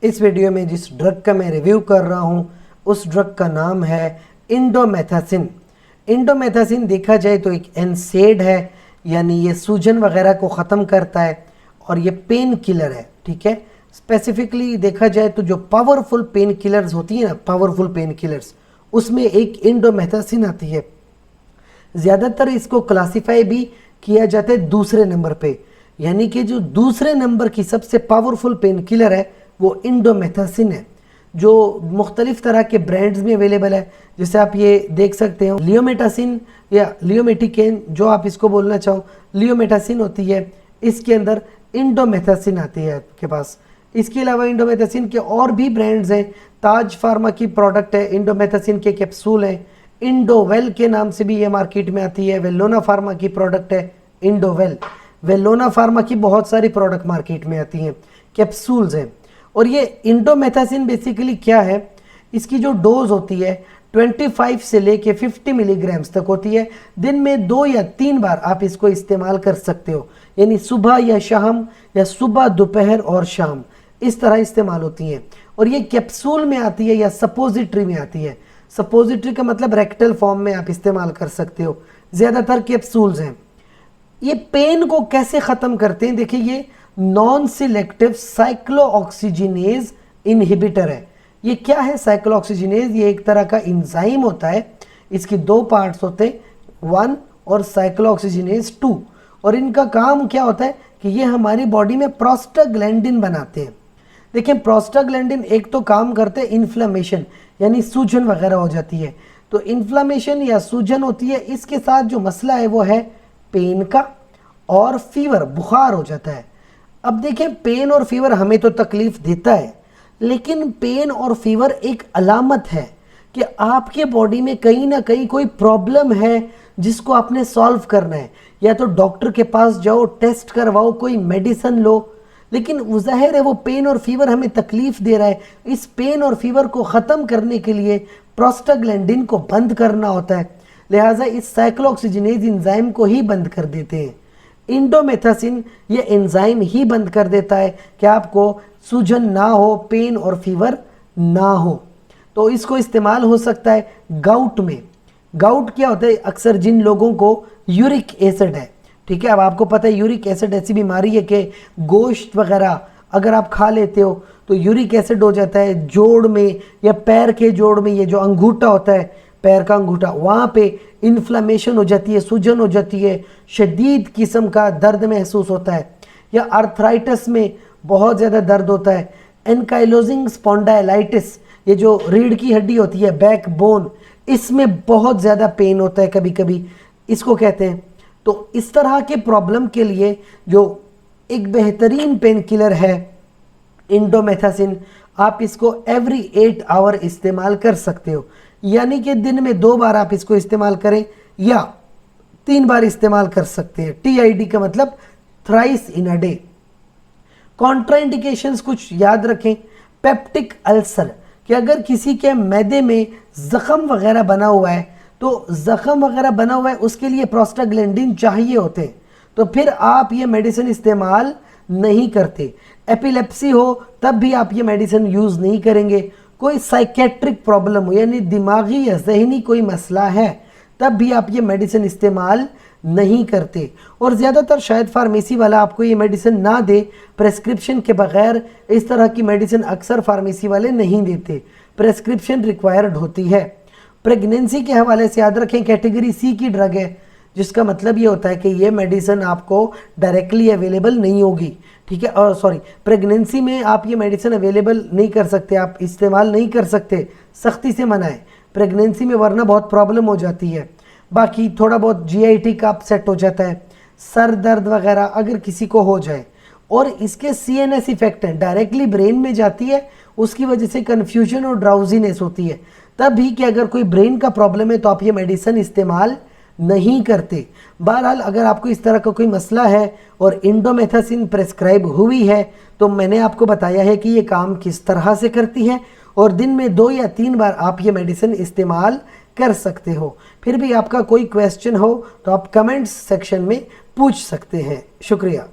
इस वीडियो में जिस ड्रग का मैं रिव्यू कर रहा हूँ उस ड्रग का नाम है इंडोमेथासिन। इंडोमेथासिन देखा जाए तो एक एनसेड है, यानी ये सूजन वगैरह को ख़त्म करता है और ये पेन किलर है। ठीक है, स्पेसिफिकली देखा जाए तो जो पावरफुल पेन किलर्स होती है ना, पावरफुल पेन किलर्स, उसमें एक इंडोमेथासिन आती है। ज़्यादातर इसको क्लासिफाई भी किया जाता है दूसरे नंबर पे, यानी कि जो दूसरे नंबर की सबसे पावरफुल पेन किलर है वो इंडोमेथासिन है, जो मुख्तलिफ तरह के ब्रांड्स में अवेलेबल है। जैसे आप ये देख सकते हो लियोमेटासिन या लियोमेटिकेन, जो आप इसको बोलना चाहो, लियोमेटासिन होती है, इसके अंदर इंडोमेथासिन आती है आपके पास। इसके अलावा इंडोमेथासिन के और भी ब्रांड्स हैं। ताज फार्मा की प्रोडक्ट है, इंडोमेथासिन के कैप्सूल हैं। इंडोवेल के नाम से भी ये मार्केट में आती है। वेलोना फार्मा की प्रोडक्ट है इंडोवेल। वेलोना फार्मा की बहुत सारी प्रोडक्ट मार्केट में आती हैं, कैप्सूल्स हैं। और ये इंडोमेथासिन बेसिकली क्या है, इसकी जो डोज होती है 25 से लेके 50 मिलीग्राम्स तक होती है। दिन में 2 या 3 बार आप इसको इस्तेमाल कर सकते हो, यानी सुबह या शाम, या सुबह दोपहर और शाम, इस तरह इस्तेमाल होती हैं। और ये कैप्सूल में आती है या सपोजिटरी में आती है। सपोजिटरी का मतलब रेक्टल फॉर्म में आप इस्तेमाल कर सकते हो, ज़्यादातर कैप्सूल्स हैं। ये पेन को कैसे ख़त्म करते हैं, देखिए ये नॉन सिलेक्टिव साइक्लोऑक्सीजिनेज इनहिबिटर है। ये क्या है साइक्लोऑक्सीजिनेज? ये एक तरह का इंजाइम होता है। इसकी 2 पार्ट्स होते हैं, 1 और साइक्लोऑक्सीजिनेज 2। और इनका काम क्या होता है कि ये हमारी बॉडी में प्रोस्टाग्लैंडिन बनाते हैं। देखिए प्रोस्टाग्लैंडिन एक तो काम करते हैं इन्फ्लेमेशन, यानी सूजन वगैरह हो जाती है, तो इन्फ्लेमेशन या सूजन होती है। इसके साथ जो मसला है वो है पेन का और फीवर, बुखार हो जाता है। अब देखें, पेन और फीवर हमें तो तकलीफ देता है, लेकिन पेन और फीवर एक अलामत है कि आपके बॉडी में कहीं ना कहीं कोई प्रॉब्लम है जिसको आपने सॉल्व करना है। या तो डॉक्टर के पास जाओ, टेस्ट करवाओ, कोई मेडिसिन लो, लेकिन ज़ाहिर है वो पेन और फीवर हमें तकलीफ दे रहा है। इस पेन और फीवर को ख़त्म करने के लिए प्रोस्टाग्लैंडिन को बंद करना होता है, लिहाजा इस साइक्लोऑक्सीजिनेज एंजाइम को ही बंद कर देते हैं। इंडोमेथासिन ये एंजाइम ही बंद कर देता है कि आपको सूजन ना हो, पेन और फीवर ना हो। तो इसको इस्तेमाल हो सकता है गाउट में। गाउट क्या होता है? अक्सर जिन लोगों को यूरिक एसिड है, ठीक है, अब आपको पता है यूरिक एसिड ऐसी बीमारी है कि गोश्त वगैरह अगर आप खा लेते हो तो यूरिक एसिड हो जाता है जोड़ में या पैर के जोड़ में, ये जो अंगूठा होता है, पैर का अंगूठा, वहाँ पे इन्फ्लेमेशन हो जाती है, सूजन हो जाती है, शदीद किस्म का दर्द महसूस होता है। या आर्थराइटिस में बहुत ज़्यादा दर्द होता है। एनकाइलोजिंग स्पॉन्डाइलाइटिस, ये जो रीढ़ की हड्डी होती है, बैक बोन, इसमें बहुत ज़्यादा पेन होता है कभी कभी, इसको कहते हैं। तो इस तरह के प्रॉब्लम के लिए जो एक बेहतरीन पेन किलर है इंडोमेथासिन, आप इसको एवरी 8 आवर इस्तेमाल कर सकते हो, यानी कि दिन में 2 बार आप इसको इस्तेमाल करें या 3 बार इस्तेमाल कर सकते हैं। TID का मतलब thrice in a day. Contraindications कुछ याद रखें। पेप्टिक अल्सर, कि अगर किसी के मैदे में ज़ख़म वगैरह बना हुआ है, तो ज़ख़म वगैरह बना हुआ है उसके लिए प्रोस्टाग्लैंडिन चाहिए होते हैं, तो फिर आप ये मेडिसिन इस्तेमाल नहीं करते। एपिलेप्सी हो तब भी आप ये मेडिसिन यूज़ नहीं करेंगे। कोई साइकेट्रिक प्रॉब्लम हो, यानी दिमागी या जहनी कोई मसला है, तब भी आप ये मेडिसिन इस्तेमाल नहीं करते। और ज़्यादातर शायद फार्मेसी वाला आपको ये मेडिसिन ना दे, प्रेस्क्रिप्शन के बगैर इस तरह की मेडिसिन अक्सर फार्मेसी वाले नहीं देते, प्रेस्क्रिप्शन रिक्वायर्ड होती है। प्रेगनेंसी के हवाले से याद रखें, कैटेगरी C की ड्रग है, जिसका मतलब ये होता है कि ये मेडिसिन आपको डायरेक्टली अवेलेबल नहीं होगी, ठीक है। और सॉरी, प्रेगनेंसी में आप ये मेडिसिन अवेलेबल नहीं कर सकते, आप इस्तेमाल नहीं कर सकते, सख्ती से मना है प्रेगनेंसी में, वरना बहुत प्रॉब्लम हो जाती है। बाकी थोड़ा बहुत GIT का अपसेट हो जाता है, सर दर्द वगैरह अगर किसी को हो जाए, और इसके CNS इफेक्ट हैं, डायरेक्टली ब्रेन में जाती है, उसकी वजह से कन्फ्यूजन और ड्राउजीनेस होती है। तब भी कि अगर कोई ब्रेन का प्रॉब्लम है तो आप ये मेडिसिन इस्तेमाल नहीं करते। बहरहाल अगर आपको इस तरह का कोई मसला है और इंडोमेथासिन प्रेस्क्राइब हुई है, तो मैंने आपको बताया है कि ये काम किस तरह से करती है, और दिन में 2 या 3 बार आप ये मेडिसिन इस्तेमाल कर सकते हो। फिर भी आपका कोई क्वेश्चन हो तो आप कमेंट्स सेक्शन में पूछ सकते हैं। शुक्रिया।